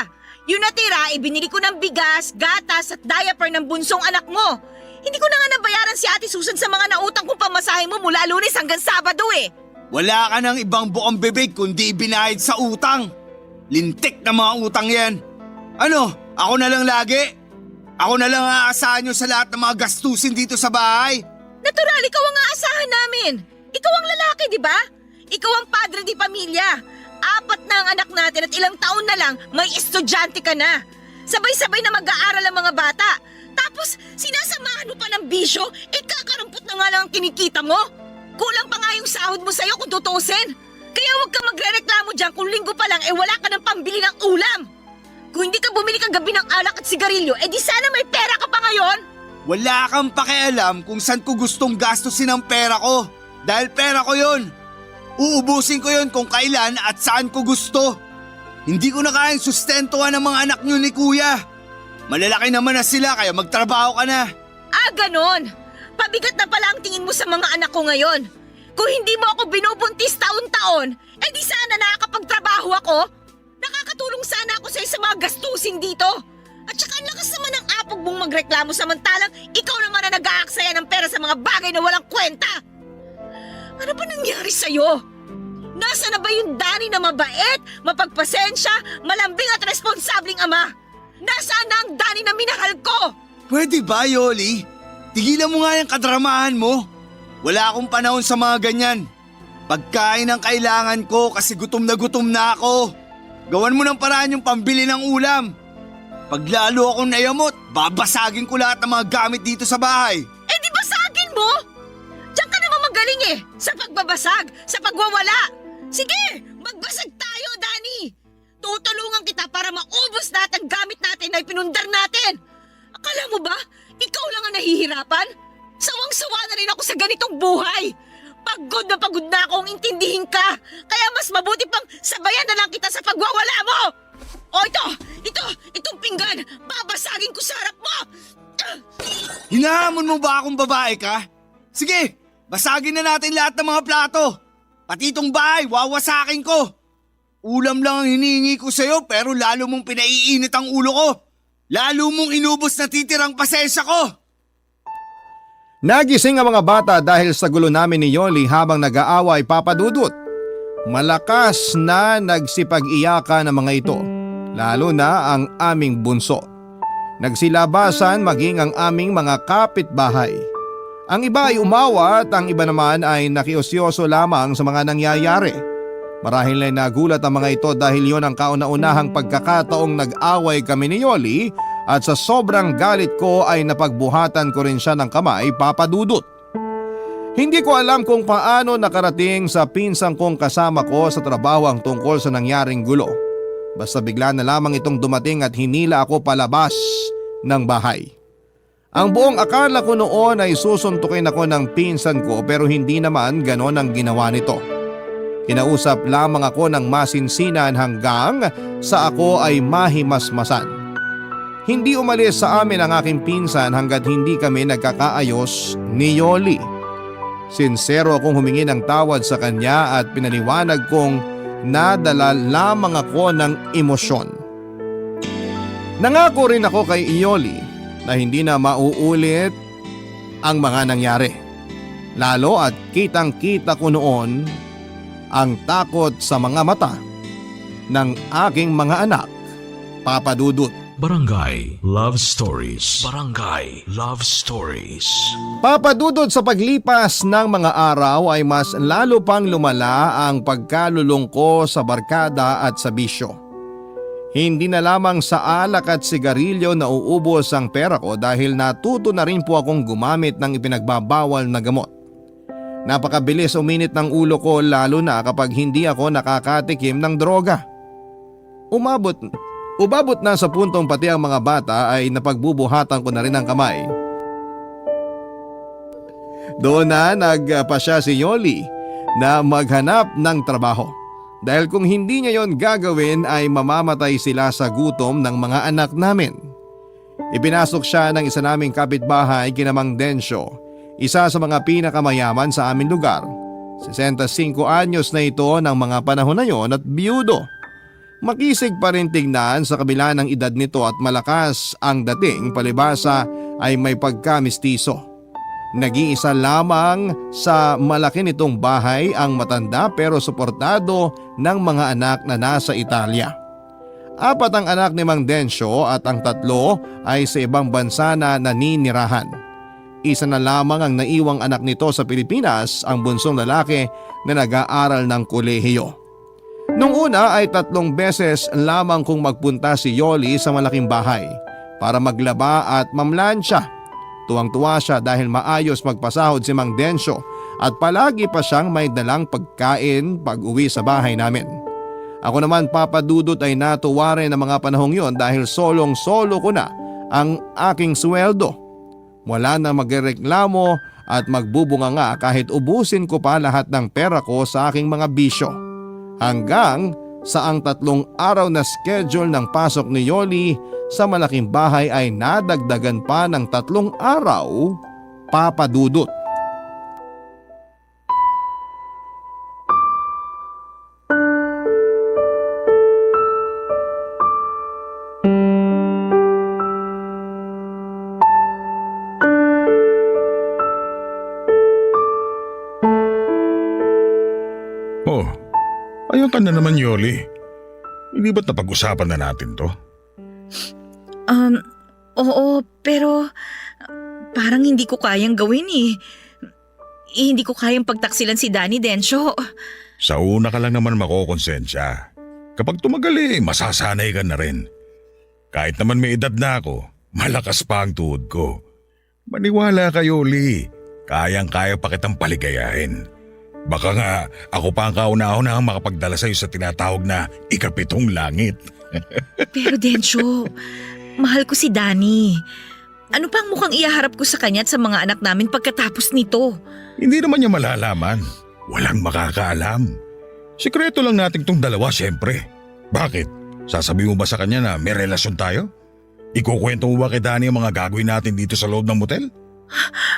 Yung natira, ibinili ko ng bigas, gatas at diaper ng bunsong anak mo. Hindi ko na nga nabayaran si Ate Susan sa mga nautang kong pamasahe mo mula Lunes hanggang Sabado eh. Wala ka ng ibang bukang bibig kundi ibinayad sa utang. Lintik na mga utang yan. Ano, ako na lang lagi? Ako na lang aasahan nyo sa lahat ng mga gastusin dito sa bahay? Natural, ikaw ang aasahan namin. Ikaw ang lalaki, di ba? Ikaw ang padre di pamilya. 4 na ang anak natin at ilang taon na lang may estudyante ka na. Sabay-sabay na mag-aaral ang mga bata. Tapos sinasamahan mo pa ng bisyo, kakarampot na nga lang ang kinikita mo. Kulang pa nga yung sahod mo sa'yo kung tutuusin. Kaya huwag kang magre-reklamo dyan kung linggo pa lang wala ka ng pambili ng ulam. Kung hindi ka bumili kagabi ng alak at sigarilyo, di sana may pera ka pa ngayon. Wala kang pakialam kung saan ko gustong gastusin ang pera ko. Dahil pera ko yon. Uubusin ko yon kung kailan at saan ko gusto. Hindi ko na kayang sustentuhan ang mga anak nyo ni Kuya. Malalaki naman na sila kaya magtrabaho ka na. Ganon. Pabigat na pala ang tingin mo sa mga anak ko ngayon. Kung hindi mo ako binubuntis taon-taon, di sana nakakapagtrabaho ako. Nakakatulong sana ako sa mga gastusin dito. At saka ang lakas naman ng apog mong magreklamo samantalang ikaw naman na nag-aaksaya ng pera sa mga bagay na walang kwenta. Ano ba nangyari sa'yo? Nasa na ba yung Danny na mabait, mapagpasensya, malambing at responsabling ama? Nasaan na ang Danny na minahal ko? Pwede ba, Yoli? Tigilan mo nga yung kadramahan mo. Wala akong panahon sa mga ganyan. Pagkain ang kailangan ko kasi gutom na ako. Gawan mo ng paraan yung pambili ng ulam. Pag lalo akong nayamot, babasagin ko lahat ng mga gamit dito sa bahay. Di basagin mo? Diyan ka naman magaling sa pagbabasag, sa pagwawala. Sige, magbasag tayo, Danny. Tutulungan kita para maubos lahat ang gamit natin na ipinundar natin. Akala mo ba, ikaw lang ang nahihirapan? Sawang-sawa na rin ako sa ganitong buhay. Pagod na akong intindihin ka. Kaya mas mabuti pang sabayan na lang kita sa pagwawala mo. Itong pinggan, babasagin ko sa harap mo. Hinahamon mo ba akong babae ka? Sige, basagin na natin lahat ng mga plato. Pati itong bahay, wawasakin ko. Ulam lang ang hinihingi ko sa'yo pero lalo mong pinaiinit ang ulo ko. Lalo mong inubos na titirang pasensya ko. Nagising ang mga bata dahil sa gulo namin ni Yoli habang nag-aaway papadudot. Malakas na nagsipag-iyakan ang mga ito, lalo na ang aming bunso. Nagsilabasan maging ang aming mga kapitbahay. Ang iba ay umawa at ang iba naman ay nakiosyoso lamang sa mga nangyayari. Marahil ay nagulat ang mga ito dahil yon ang kauna-unahang pagkakataong nag-away kami ni Yoli at sa sobrang galit ko ay napagbuhatan ko rin siya ng kamay papadudot. Hindi ko alam kung paano nakarating sa pinsang kong kasama ko sa trabaho ang tungkol sa nangyaring gulo. Basta bigla na lamang itong dumating at hinila ako palabas ng bahay. Ang buong akala ko noon ay susuntukin ako ng pinsan ko pero hindi naman ganon ang ginawa nito. Kinausap lamang ako ng masinsinan hanggang sa ako ay mahimasmasan. Hindi umalis sa amin ang aking pinsan hanggat hindi kami nagkakaayos ni Yoli. Sinsero akong humingi ng tawad sa kanya at pinaliwanag kong nadala lamang ako ng emosyon. Nangako rin ako kay Yoli na hindi na mauulit ang mga nangyari. Lalo at kitang-kita ko noon ang takot sa mga mata ng aking mga anak, papadudot. Barangay Love Stories. Barangay Love Stories. Papadudod sa paglipas ng mga araw ay mas lalo pang lumala ang pagkalulong ko sa barkada at sa bisyo. Hindi na lamang sa alak at sigarilyo na uubos ang pera ko dahil natuto na rin po akong gumamit ng ipinagbabawal na gamot. Napakabilis uminit ng ulo ko lalo na kapag hindi ako nakakatikim ng droga. Umabot na sa puntong pati ang mga bata ay napagbubuhatan ko na rin ang kamay. Doon na nagpasya si Yoli na maghanap ng trabaho. Dahil kung hindi niya yon gagawin ay mamamatay sila sa gutom ng mga anak namin. Ipinasok siya ng isa naming kapitbahay kina Mang Densyo, isa sa mga pinakamayaman sa aming lugar. 65 anyos na ito ng mga panahon na yon at biyudo. Makisig pa rin tignan sa kabila ng edad nito at malakas ang dating palibasa ay may pagkamistiso. Nag-iisa lamang sa malaki nitong bahay ang matanda pero suportado ng mga anak na nasa Italia. 4 ang anak ni Mang Densyo at ang 3 ay sa ibang bansa na naninirahan. Isa na lamang ang naiwang anak nito sa Pilipinas, ang bunsong lalaki na nag-aaral ng kolehiyo. Nung una ay 3 beses lamang kung magpunta si Yoli sa malaking bahay para maglaba at mamlansya. Tuwang-tuwa siya dahil maayos magpasahod si Mang Densyo at palagi pa siyang may dalang pagkain pag uwi sa bahay namin. Ako naman, Papa Dudut, ay natuwa rin ng mga panahong yon dahil solong-solo ko na ang aking sweldo. Wala na magreklamo at magbubunga nga kahit ubusin ko pa lahat ng pera ko sa aking mga bisyo. Hanggang sa ang 3 araw na schedule ng pasok ni Yoli sa malaking bahay ay nadagdagan pa ng 3 araw, Papa Dudut. Oh, ayan ka na naman, Yoli. Hindi ba't napag-usapan na natin to? Oo, pero parang hindi ko kayang gawin eh. Hindi ko kayang pagtaksilan si Danny, Densyo. Sa una ka lang naman makokonsensya. Kapag tumagal masasanay ka na rin. Kahit naman may edad na ako, malakas pa ang tuhod ko. Maniwala ka, Yoli. Kayang-kaya pa kitang paligayahin. Baka nga ako pa ang kauna-una ang makapagdala sa'yo sa tinatawag na ikapitong langit. Pero Densyo, mahal ko si Danny. Ano pang mukhang ihaharap ko sa kanya at sa mga anak namin pagkatapos nito? Hindi naman niya malalaman. Walang makakaalam. Sikreto lang nating tong dalawa, syempre. Bakit? Sasabi mo ba sa kanya na may relasyon tayo? Ikukwento mo ba kay Danny ang mga gagawin natin dito sa loob ng motel?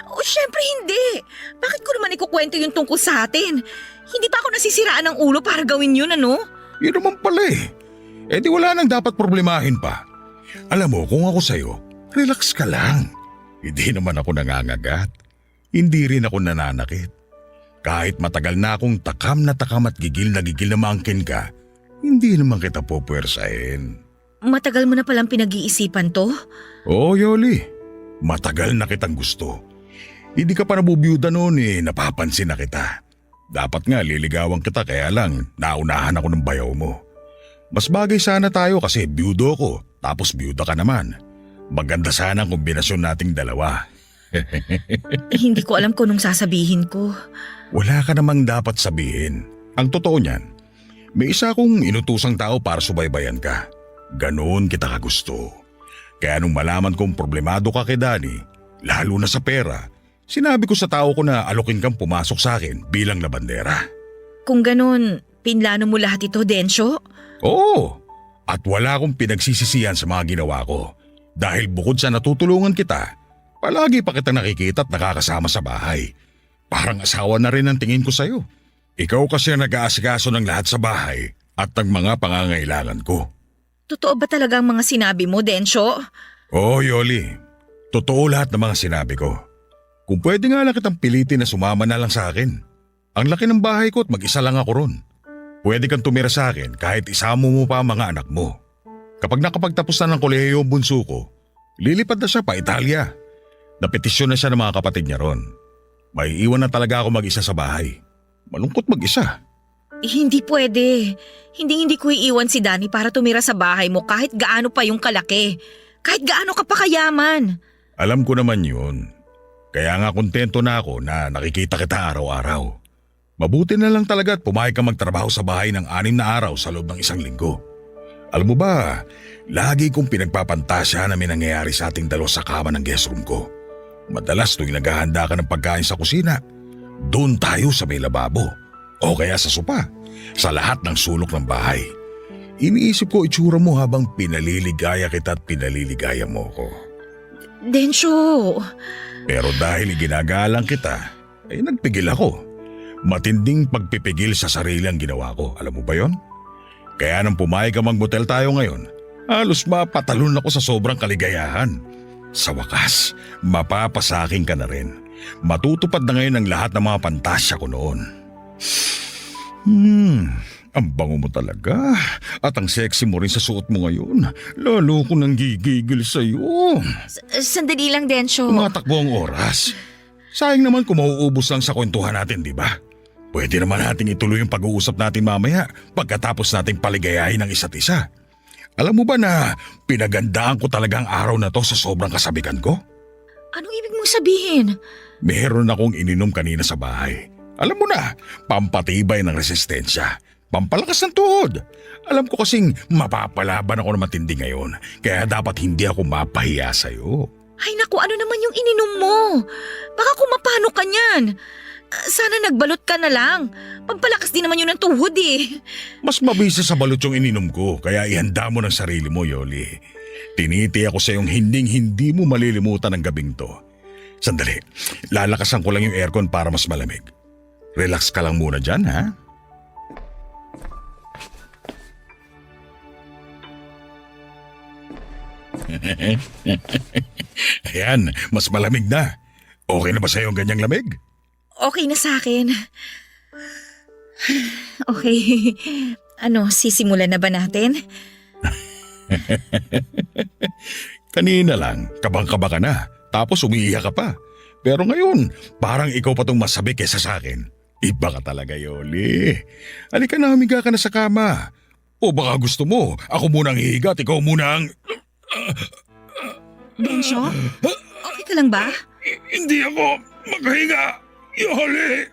Oh, syempre hindi. Bakit ko naman ikukwento yung tungkol sa atin? Hindi pa ako nasisiraan ng ulo para gawin yun, ano? Yun naman pala Eh di wala nang dapat problemahin pa. Alam mo, kung ako sa'yo, relax ka lang. Hindi naman ako nangangagat. Hindi rin ako nananakit. Kahit matagal na akong takam at gigil na maangkin ka, hindi naman kita pupwersahin. Matagal mo na palang pinag-iisipan to? Oo, Yoli. Matagal na kitang gusto. Hindi ka pa nabubiyuda noon napapansin na kita. Dapat nga liligawan kita kaya lang naunahan ako ng bayaw mo. Mas bagay sana tayo kasi biyudo ko tapos biyuda ka naman. Maganda sana ang kombinasyon nating dalawa. Hindi ko alam kung anong sasabihin ko. Wala ka namang dapat sabihin. Ang totoo niyan, may isa akong inutusang tao para subaybayan ka. Ganoon kita kagusto. Kaya nung malaman kong problemado ka kay Danny, lalo na sa pera, sinabi ko sa tao ko na alokin kang pumasok sa akin bilang labandera. Kung ganun, pinlano mo lahat ito, Densyo? Oo, at wala akong pinagsisisihan sa mga ginawa ko. Dahil bukod sa natutulungan kita, palagi pa kita nakikita at nakakasama sa bahay. Parang asawa na rin ang tingin ko sa'yo. Ikaw kasi ang nag-aasikaso ng lahat sa bahay at ng mga pangangailangan ko. Totoo ba talaga ang mga sinabi mo, Densyo? Oo, Yoli. Totoo lahat ng mga sinabi ko. Kung pwede nga lang kitang pilitin na sumama na lang sa akin. Ang laki ng bahay ko at mag-isa lang ako ron. Pwede kang tumira sa akin kahit isama mo pa ang mga anak mo. Kapag nakapagtapos na ng kolehiyo ang bunso ko, lilipad na siya pa Italia. Napetisyon na siya ng mga kapatid niya ron. May iwan na talaga ako mag-isa sa bahay. Malungkot mag-isa. Hindi pwede. Hindi ko iiwan si Danny para tumira sa bahay mo kahit gaano pa yung kalaki. Kahit gaano ka pa kayaman. Alam ko naman yun. Kaya nga kontento na ako na nakikita kita araw-araw. Mabuti na lang talaga at pumayag ka magtrabaho sa bahay ng 6 na araw sa loob ng 1 linggo. Alam mo ba, lagi kong pinagpapantasya na may nangyayari sa ating dalawa sa kama ng guest room ko. Madalas tuwing naghahanda ka ng pagkain sa kusina, doon tayo sa may lababo. O kaya sa sopa, sa lahat ng sulok ng bahay. Iniisip ko itsura mo habang pinaliligaya kita at pinaliligaya mo ko. Densyo! Pero dahil ginagalang kita, ay nagpigil ako. Matinding pagpipigil sa sarili ang ginawa ko. Alam mo ba yon? Kaya nang pumayag ka mag-motel tayo ngayon, halos mapatalon ako sa sobrang kaligayahan. Sa wakas, mapapasaking ka na rin. Matutupad na ngayon ang lahat ng mga pantasya ko noon. Ang bango mo talaga. At ang sexy mo rin sa suot mo ngayon. Lalo ko nang gigigil sa'yo. Sandali lang, Densyo. Tumatakbo ang oras. Sayang naman kung mauubos lang sa kwentuhan natin, di ba? Pwede naman nating ituloy yung pag-uusap natin mamaya pagkatapos nating paligayahin ang isa't isa. Alam mo ba na pinagandaan ko talaga ang araw na to sa sobrang kasabikan ko? Anong ibig mong sabihin? Meron akong ininom kanina sa bahay. Alam mo na, pampatibay ng resistensya. Pampalakas ng tuhod. Alam ko kasing mapapalaban ako ng matindi ngayon, kaya dapat hindi ako mapahiya sa'yo. Ay naku, ano naman yung ininom mo? Baka kumapano ka niyan. Sana nagbalot ka na lang. Pampalakas din naman yun ng tuhod eh. Mas mabisa sa balot yung ininom ko, kaya ihanda mo ng sarili mo, Yoli. Tiniti ako sa yung hindi mo malilimutan ang gabing to. Sandali, lalakasan ko lang yung aircon para mas malamig. Relax ka lang muna dyan, ha? Ayan, mas malamig na. Okay na ba sa'yo ang ganyang lamig? Okay na sa akin. Okay. Ano, sisimulan na ba natin? Kanina lang, kabang-kaba ka na, tapos umiiyak ka pa. Pero ngayon, parang ikaw pa tong masabi kesa sa akin. Iba ka talaga, Yoli. Halika na, humiga ka na sa kama. O baka gusto mo, ako muna ang hihiga at ikaw muna ang... Densyo? Okay ka lang ba? Hindi ako makahinga, Yoli.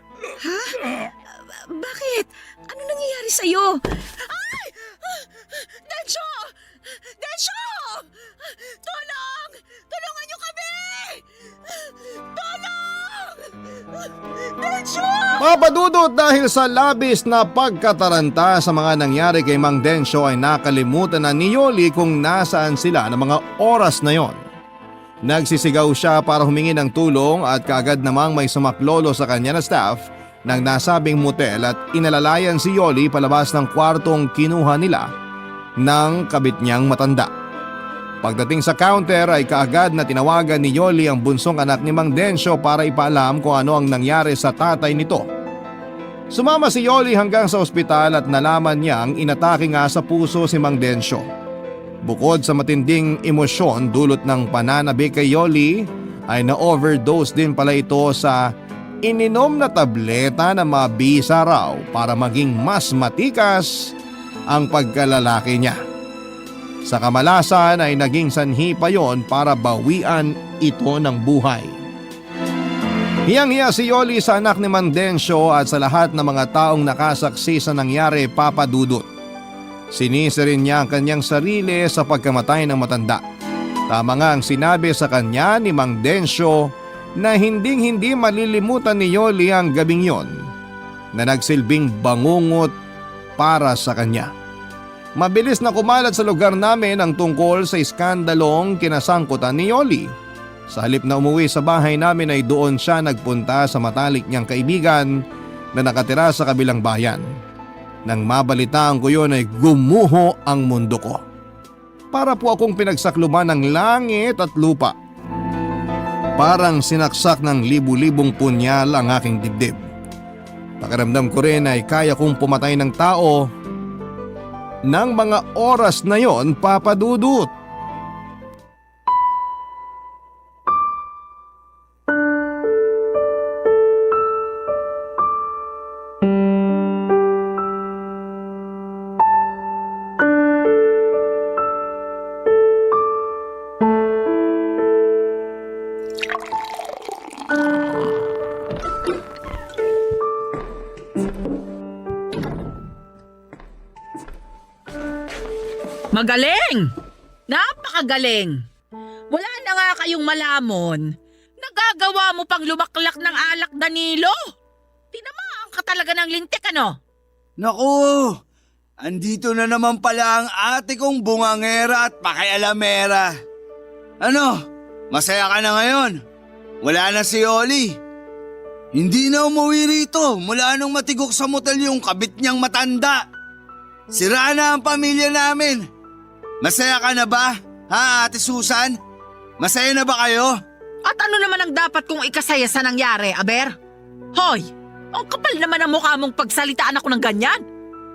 Bakit? Ano nangyayari sa'yo? Ay! Densyo! Densyo! Tulong! Tulungan niyo kami! Tulong! Densyo! Papadudot dahil sa labis na pagkataranta sa mga nangyari kay Mang Densyo ay nakalimutan na ni Yoli kung nasaan sila ng mga oras na yon. Nagsisigaw siya para humingi ng tulong at kaagad namang may sumaklolo sa kanya na staff ng nasabing motel at inalalayan si Yoli palabas ng kwartong kinuha nila ng kabit niyang matanda. Pagdating sa counter ay kaagad na tinawagan ni Yoli ang bunsong anak ni Mang Densyo para ipaalam kung ano ang nangyari sa tatay nito. Sumama si Yoli hanggang sa ospital at nalaman niyang inatake nga sa puso si Mang Densyo. Bukod sa matinding emosyon dulot ng pananabik kay Yoli ay na-overdose din pala ito sa ininom na tableta na mabisa raw para maging mas matikas ang pagkalalaki niya. Sa kamalasan ay naging sanhi pa yon para bawian ito ng buhay. Hiyang-hiya si Yoli sa anak ni Mang Densyo at sa lahat ng mga taong nakasaksi sa nangyari, Papa Dudut. Sinisi rin niya ang kanyang sarili sa pagkamatay ng matanda. Tama nga ang sinabi sa kanya ni Mang Densyo na hinding-hindi malilimutan ni Yoli ang gabing yon na nagsilbing bangungot para sa kanya. Mabilis na kumalat sa lugar namin ang tungkol sa iskandalong kinasangkutan ni Yoli. Sa halip na umuwi sa bahay namin ay doon siya nagpunta sa matalik niyang kaibigan na nakatira sa kabilang bayan. Nang mabalitaan ko yun ay gumuho ang mundo ko. Para po akong pinagsakluban ng langit at lupa. Parang sinaksak ng libu-libong punyal ang aking dibdib. Pakiramdam ko rin ay kaya kong pumatay ng tao ng mga oras na yon, Papa Dudut. Magaling! Napakagaling! Wala na nga kayong malamon. Nagagawa mo pang lumaklak ng alak, Danilo. Tinamaan ka talaga ng lintik, ano? Naku! Andito na naman pala ang ate kong bungangera at pakialamera. Ano? Masaya ka na ngayon? Wala na si Yoli. Hindi na umuwi rito mula nung matigok sa motel yung kabit niyang matanda. Sira na ang pamilya namin. Masaya ka na ba, ha, Ate Susan? Masaya na ba kayo? At ano naman ang dapat kong ikasaya sa nangyari, Aber? Hoy, ang kapal naman ang mukha mong pagsalitaan ako ng ganyan.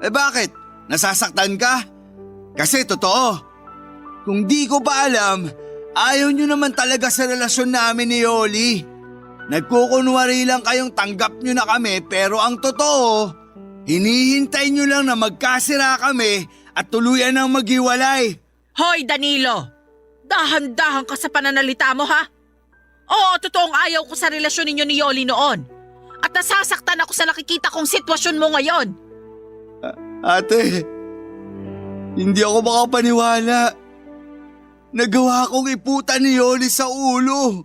Eh bakit? Nasasaktan ka? Kasi totoo. Kung di ko pa alam, ayaw nyo naman talaga sa relasyon namin ni Yoli. Nagkukunwari lang kayong tanggap nyo na kami pero ang totoo, hinihintay nyo lang na magkasira kami at tuluyan ng maghiwalay. Hoy Danilo! Dahan-dahan ka sa pananalita mo ha? Oo, totoong ayaw ko sa relasyon ninyo ni Yoli noon. At nasasaktan ako sa nakikita kong sitwasyon mo ngayon. Ate, hindi ako makapaniwala. Nagawa kong iputan ni Yoli sa ulo.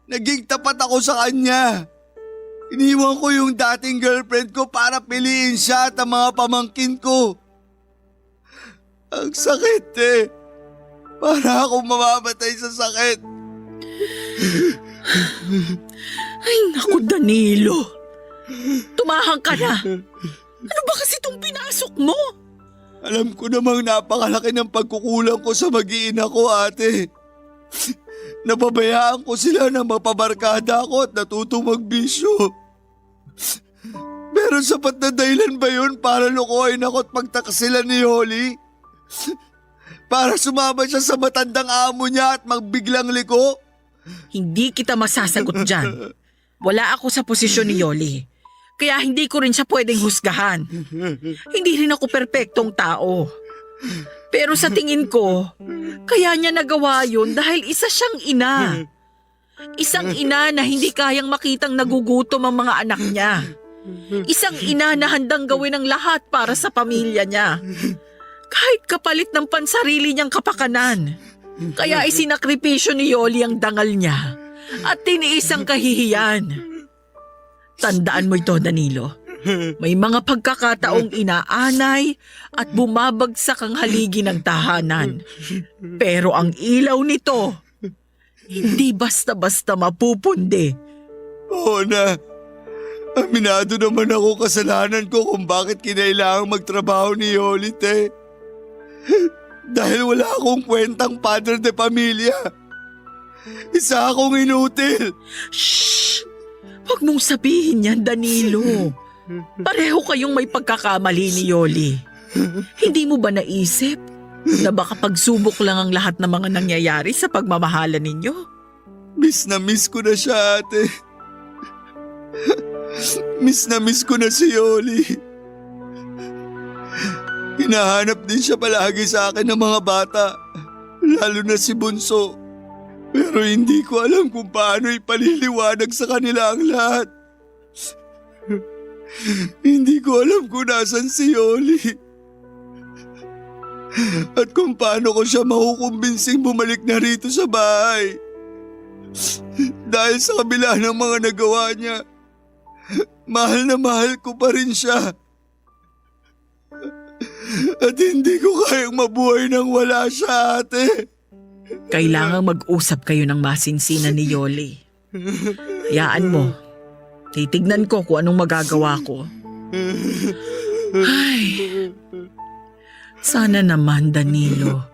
Naging tapat ako sa kanya. Iniwan ko yung dating girlfriend ko para piliin siya at ang mga pamangkin ko. Ang sakit eh. Para akong mamamatay sa sakit. Ay naku Danilo! Tumahang ka na! Ano ba kasi itong pinasok mo? Alam ko namang napakalaki ng pagkukulang ko sa mag-iina ko, ate. Napabayaan ko sila na mapabarkada ako at natutong magbisyo. Pero sapat na dahilan ba yun para lukuhin ako at pagtakasilan ni Yoli? Para sumama siya sa matandang amo niya at magbiglang liko? Hindi kita masasagot dyan. Wala ako sa posisyon ni Yoli. Kaya hindi ko rin siya pwedeng husgahan. Hindi rin ako perpektong tao. Pero sa tingin ko, kaya niya nagawa yun dahil isa siyang ina. Isang ina na hindi kayang makitang nagugutom ang mga anak niya. Isang ina na handang gawin ang lahat para sa pamilya niya. Kahit kapalit ng pansarili niyang kapakanan. Kaya isinakripisyo ni Yoli ang dangal niya at tiniis ang kahihiyan. Tandaan mo ito, Danilo. May mga pagkakataong inaanay at bumabagsak ang haligi ng tahanan. Pero ang ilaw nito, hindi basta-basta mapupundi. Oo na. Aminado naman ako kasalanan ko kung bakit kinailangang magtrabaho ni Yoli, te. Dahil wala akong kwentang padre de pamilya. Isa akong inutil. Shh! Huwag mong sabihin yan, Danilo. Pareho kayong may pagkakamali ni Yoli. Hindi mo ba naisip na baka pagsubok lang ang lahat ng mga nangyayari sa pagmamahalan ninyo? Miss na miss ko na siya, ate. Miss na miss ko na si Yoli. Hinahanap din siya palagi sa akin ng mga bata, lalo na si Bunso. Pero hindi ko alam kung paano ipaliliwanag sa kanila ang lahat. Hindi ko alam kung nasan si Yoli. At kung paano ko siya makukumbinsing bumalik na rito sa bahay. Dahil sa kabila ng mga nagawa niya, mahal na mahal ko pa rin siya. At hindi ko kayang mabuhay nang wala siya, ate. Kailangang mag-usap kayo ng masinsinan ni Yoli. Hayaan mo. Titignan ko kung anong magagawa ko. Ay, sana naman, Danilo.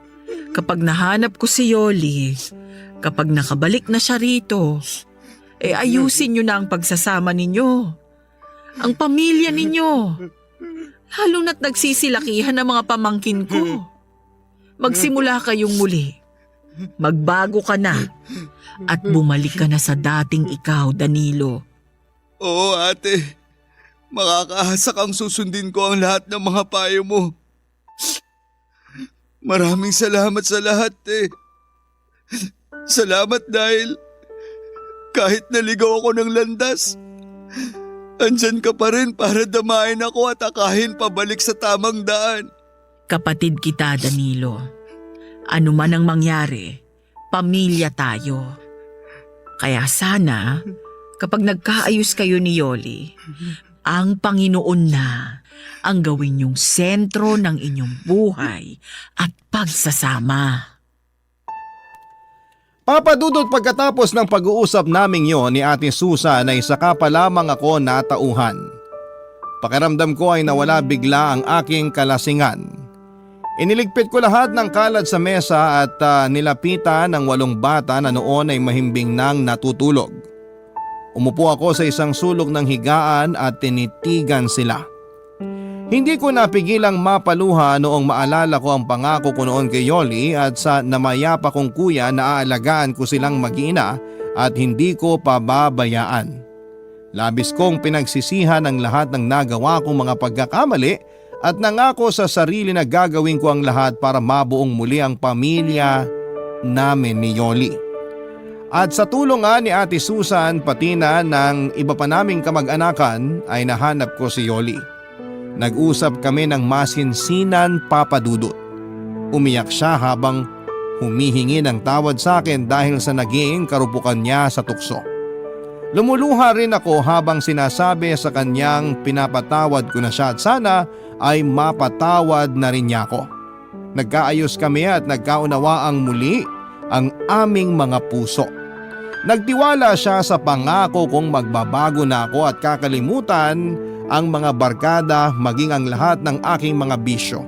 Kapag nahanap ko si Yoli, kapag nakabalik na siya rito, ayusin niyo na ang pagsasama ninyo. Ang pamilya ninyo. Lalo na't nagsisilakihan ng mga pamangkin ko. Magsimula kayong muli. Magbago ka na. At bumalik ka na sa dating ikaw, Danilo. Oo, ate. Makakaasa kang susundin ko ang lahat ng mga payo mo. Maraming salamat sa lahat, eh. Salamat dahil kahit naligaw ako ng landas, andyan ka pa rin para damain ako at akahin pabalik sa tamang daan. Kapatid kita, Danilo. Ano man ang mangyari, pamilya tayo. Kaya sana, kapag nagkaayos kayo ni Yoli, ang Panginoon na ang gawin yung sentro ng inyong buhay at pagsasama. Papadudot pagkatapos ng pag-uusap naming yon ni Ate Susan ay saka pa lamang ako natauhan. Pakiramdam ko ay nawala bigla ang aking kalasingan. Iniligpit ko lahat ng kalat sa mesa at nilapitan ng 8 bata na noon ay mahimbing nang natutulog. Umupo ako sa isang sulok ng higaan at tinitigan sila. Hindi ko napigilang mapaluha noong maalala ko ang pangako ko noon kay Yoli at sa namayapa kong kuya na aalagaan ko silang mag-ina at hindi ko pababayaan. Labis kong pinagsisihan ang lahat ng nagawa kong mga pagkakamali at nangako sa sarili na gagawin ko ang lahat para mabuong muli ang pamilya namin ni Yoli. At sa tulong nga ni Ate Susan pati na ng iba pa naming kamag-anakan ay nahanap ko si Yoli. Nag-usap kami ng masinsinan, Papa Dudut. Umiyak siya habang humihingi ng tawad sa akin dahil sa naging karupukan niya sa tukso. Lumuluha rin ako habang sinasabi sa kanyang pinapatawad ko na siya at sana ay mapatawad na rin niya ako. Nagkaayos kami at nagkaunawaang muli ang aming mga puso. Nagtiwala siya sa pangako kong magbabago na ako at kakalimutan ang mga barkada maging ang lahat ng aking mga bisyo.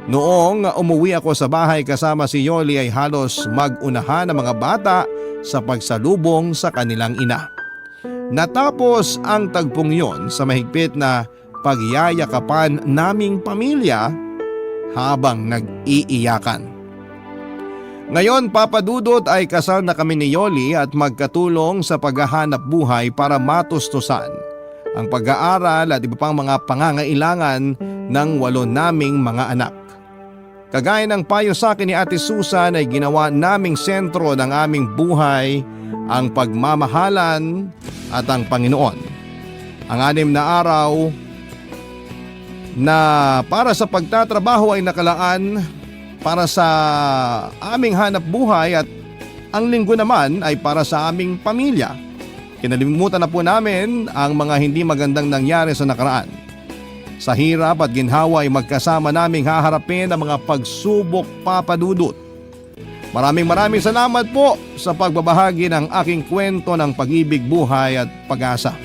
Noong umuwi ako sa bahay kasama si Yoli ay halos mag-unahan ang mga bata sa pagsalubong sa kanilang ina. Natapos ang tagpong yon sa mahigpit na pagyayakapan naming pamilya habang nag-iiyakan. Ngayon, Papa Dudut, ay kasal na kami ni Yoli at magkatulong sa paghahanap buhay para matustusan ang pag-aaral at iba pang mga pangangailangan ng 8 naming mga anak. Kagaya ng payo sa akin ni Ate Susan ay ginawa naming sentro ng aming buhay ang pagmamahalan at ang Panginoon. Ang 6 na araw na para sa pagtatrabaho ay nakalaan para sa aming hanap buhay at ang linggo naman ay para sa aming pamilya. Kinalimutan na po namin ang mga hindi magandang nangyari sa nakaraan. Sa hirap at ginhawa ay magkasama naming haharapin ang mga pagsubok, Papa Dudut. Maraming salamat po sa pagbabahagi ng aking kwento ng pag-ibig, buhay at pag-asa.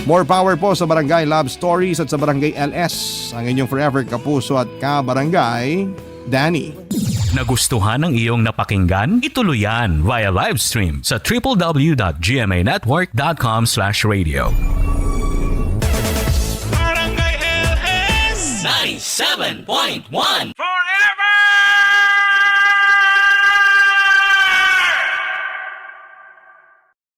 More power po sa Barangay Love Stories at sa Barangay LS. Ang inyong forever kapuso at ka-barangay, Danny. Nagustuhan ng iyong napakinggan? Ituloy yan via live stream sa www.gmanetwork.com/radio. Barangay LS 97.1 Forever